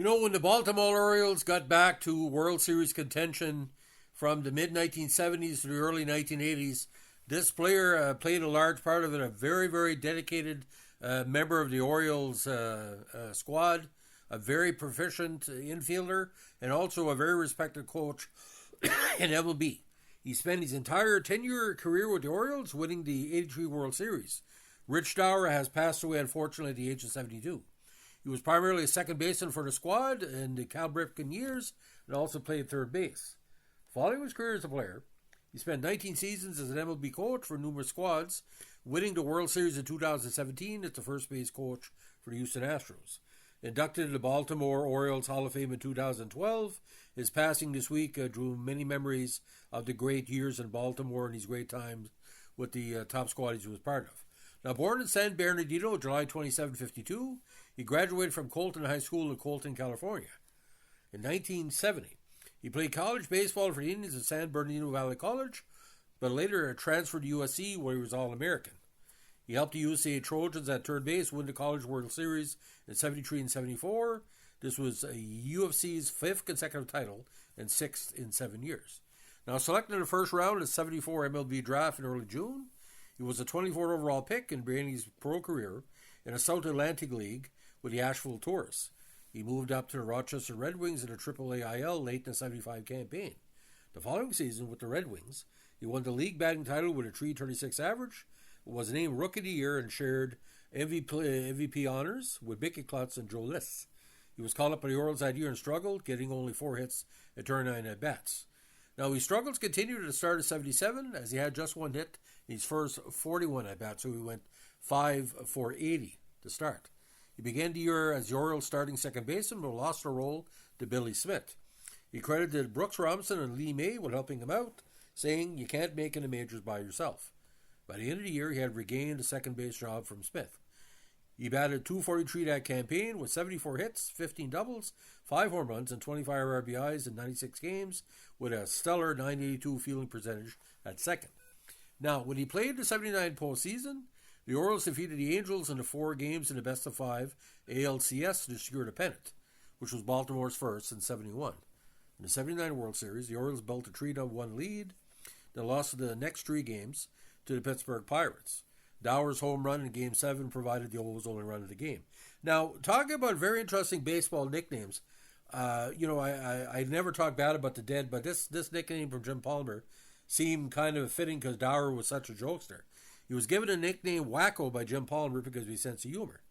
When the Baltimore Orioles got back to World Series contention from the mid 1970s to the early 1980s, this player played a large part of it, a very, very dedicated member of the Orioles squad, a very proficient infielder, and also a very respected coach in MLB. He spent his entire 10-year career with the Orioles, winning the '83 World Series. Rich Dauer has passed away, unfortunately, at the age of 72. He was primarily a second baseman for the squad in the Cal Ripken years and also played third base. Following his career as a player, he spent 19 seasons as an MLB coach for numerous squads, winning the World Series in 2017 as the first base coach for the Houston Astros. Inducted into the Baltimore Orioles Hall of Fame in 2012, his passing this week drew many memories of the great years in Baltimore and his great times with the top squad he was part of. Now, born in San Bernardino, July 27, 1952, he graduated from Colton High School in Colton, California. In 1970, he played college baseball for the Indians at San Bernardino Valley College, but later transferred to USC where he was All-American. He helped the USA Trojans at third base win the College World Series in 73 and 74. This was a UFC's fifth consecutive title and sixth in 7 years. Now, selected in the first round of the 74 MLB draft in early June, he was a 24th overall pick in Brady's pro career in the South Atlantic League with the Asheville Tourists. He moved up to the Rochester Red Wings in the AAA IL late in the 75 campaign. The following season with the Red Wings, he won the league batting title with a .336 average, was named Rookie of the Year, and shared MVP honors with Mickey Klutz and Joe Liss. He was called up by the Orioles that year and struggled, getting only 4 hits and 39 at-bats. Now, his struggles continued at the start of 77, as he had just 1 hit in his first 41 at-bats, so he went 5 for 80 to start. He began the year as the Orioles' starting second baseman, but lost the role to Billy Smith. He credited Brooks Robinson and Lee May with helping him out, saying, "You can't make it in the majors by yourself." By the end of the year, he had regained the second base job from Smith. He batted .243 that campaign with 74 hits, 15 doubles, 5 home runs, and 25 RBIs in 96 games, with a stellar .982 fielding percentage at second. Now, when he played the 79 postseason, the Orioles defeated the Angels in the 4 games in the best-of-5 ALCS to secure the pennant, which was Baltimore's first in 71. In the 79 World Series, the Orioles built a 3-1 lead, then lost the next 3 games to the Pittsburgh Pirates. Dauer's home run in Game 7 provided the Orioles' only run of the game. Now, talking about very interesting baseball nicknames, I never talk bad about the dead, but this nickname from Jim Palmer seemed kind of fitting because Dauer was such a jokester. He was given a nickname Wacko by Jim Palmer because of his sense of humor.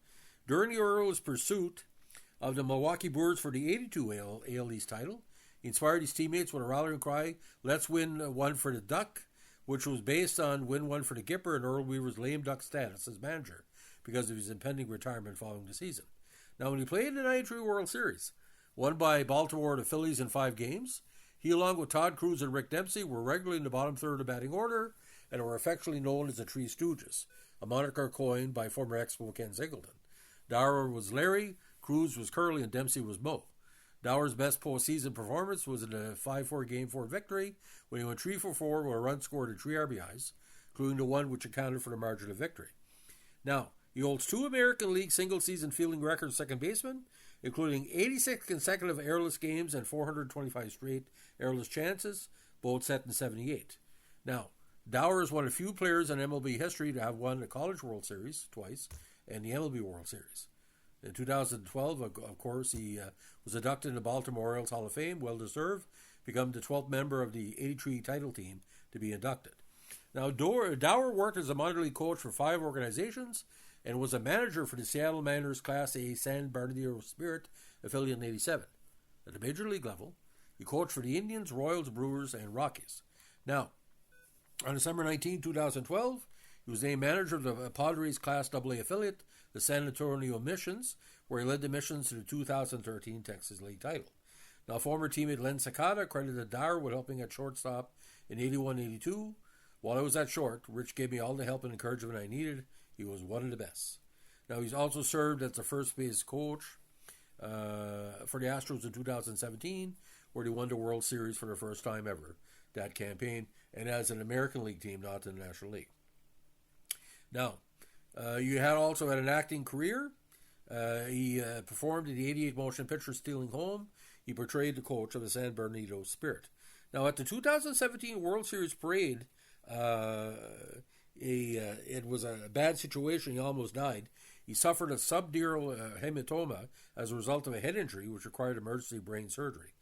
During the Orioles' pursuit of the Milwaukee Brewers for the 82 AL East title, he inspired his teammates with a rallying cry, "Let's win one for the Duck," which was based on win one for the Gipper and Earl Weaver's lame duck status as manager because of his impending retirement following the season. Now, when he played in the '93 World Series, won by Baltimore and the Phillies in 5 games, he, along with Todd Cruz and Rick Dempsey, were regularly in the bottom third of the batting order and were affectionately known as the Three Stooges, a moniker coined by former Expo Ken Singleton. Dauer was Larry, Cruz was Curly, and Dempsey was Mo. Dauer's best postseason performance was in a 5-4 Game 4 victory when he went 3 for 4 with a run scored and 3 RBIs, including the one which accounted for the margin of victory. Now, he holds 2 American League single-season fielding records second baseman, including 86 consecutive airless games and 425 straight airless chances, both set in 78. Now, Dauer is one of the few players in MLB history to have won the College World Series twice and the MLB World Series. In 2012, of course, he was inducted in the Baltimore Orioles Hall of Fame, well-deserved, become the 12th member of the '83 title team to be inducted. Now, Dauer worked as a minor league coach for 5 organizations and was a manager for the Seattle Mariners Class A San Bernardino Spirit affiliate in '87. At the major league level, he coached for the Indians, Royals, Brewers, and Rockies. Now, on December 19, 2012, he was named manager of the Padres Class AA affiliate, the San Antonio Missions, where he led the Missions to the 2013 Texas League title. Now, former teammate Len Sakata credited Dauer with helping at shortstop in '81-'82. While I was at short, Rich gave me all the help and encouragement I needed. He was one of the best. Now, he's also served as the first base coach for the Astros in 2017, where they won the World Series for the first time ever, that campaign, and as an American League team, not in the National League. Now, you had also had an acting career. He performed in the 88 motion picture Stealing Home. He portrayed the coach of the San Bernardino Spirit. Now, at the 2017 World Series parade, it was a bad situation. He almost died. He suffered a subdural hematoma as a result of a head injury, which required emergency brain surgery.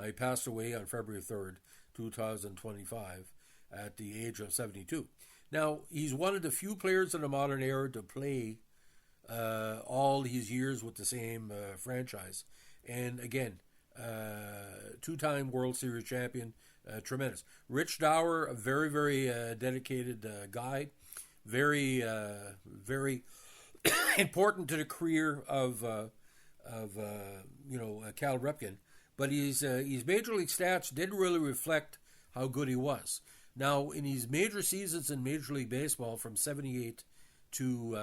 He passed away on February 3rd, 2025, at the age of 72. Now, he's one of the few players in the modern era to play all these years with the same franchise. And again, two-time World Series champion, tremendous. Rich Dauer, a very, very dedicated guy, very, very important to the career of Cal Ripken. But his major league stats didn't really reflect how good he was. Now, in his major seasons in Major League Baseball from 78 to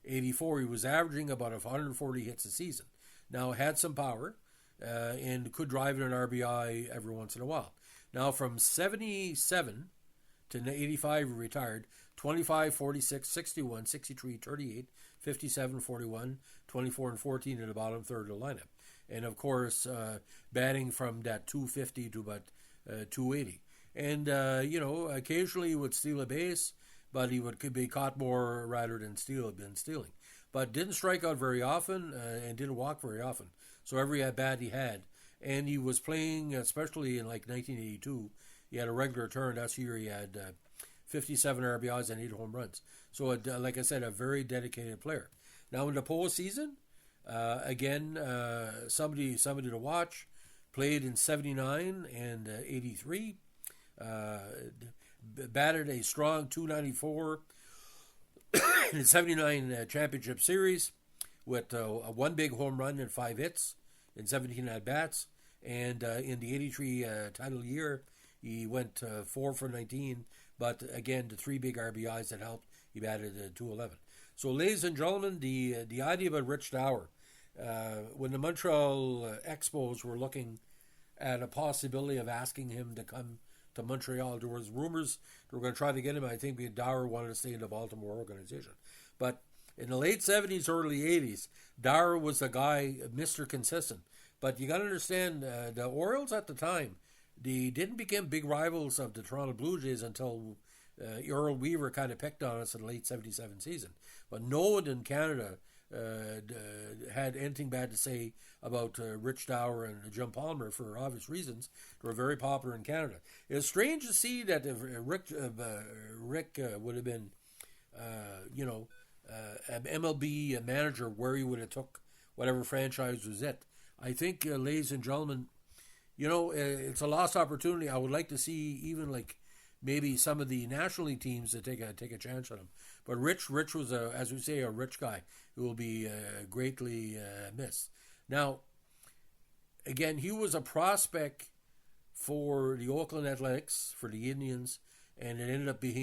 84, he was averaging about 140 hits a season. Now, had some power and could drive in an RBI every once in a while. Now, from 77 to 85, he retired 25, 46, 61, 63, 38, 57, 41, 24, and 14 in the bottom third of the lineup. And, of course, batting from that 250 to about 280. And, occasionally he would steal a base, but he could be caught more rather than stealing. But didn't strike out very often and didn't walk very often. So every at-bat he had. And he was playing, especially in like 1982, he had a regular turn. That's the year he had 57 RBIs and 8 home runs. So, like I said, a very dedicated player. Now in the postseason, again, somebody to watch. Played in 79 and 83. Batted a strong 294 in the 79 championship series with one big home run and 5 hits in 17 at-bats. And in the 83 title year, he went 4 for 19. But again, the 3 big RBIs that helped, he batted 211. So, ladies and gentlemen, the idea about Rich Dauer, when the Montreal Expos were looking at a possibility of asking him to come to Montreal, there was rumors they were going to try to get him. I think Dauer wanted to stay in the Baltimore organization. But in the late 70s, early 80s, Dauer was a guy, Mr. Consistent. But you got to understand, the Orioles at the time, they didn't become big rivals of the Toronto Blue Jays until Earl Weaver kind of picked on us in the late 77 season. But no one in Canada had anything bad to say about Rich Dauer and Jim Palmer for obvious reasons. They were very popular in Canada. It's strange to see that if Rick would have been, an MLB manager, where he would have took whatever franchise was it. I think, ladies and gentlemen, it's a lost opportunity. I would like to see even like maybe some of the National League teams to take a chance on him. But Rich was, as we say, a rich guy who will be greatly missed. Now, again, he was a prospect for the Oakland Athletics, for the Indians, and it ended up being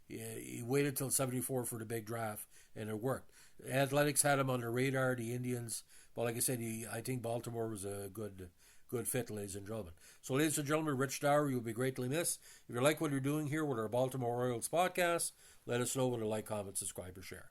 he waited till 74 for the big draft, and it worked. The Athletics had him on the radar, the Indians, but like I said, I think Baltimore was a good fit, ladies and gentlemen. So, ladies and gentlemen, Rich Dauer, you'll be greatly missed. If you like what you're doing here with our Baltimore Orioles podcast, let us know with a like, comment, subscribe, or share.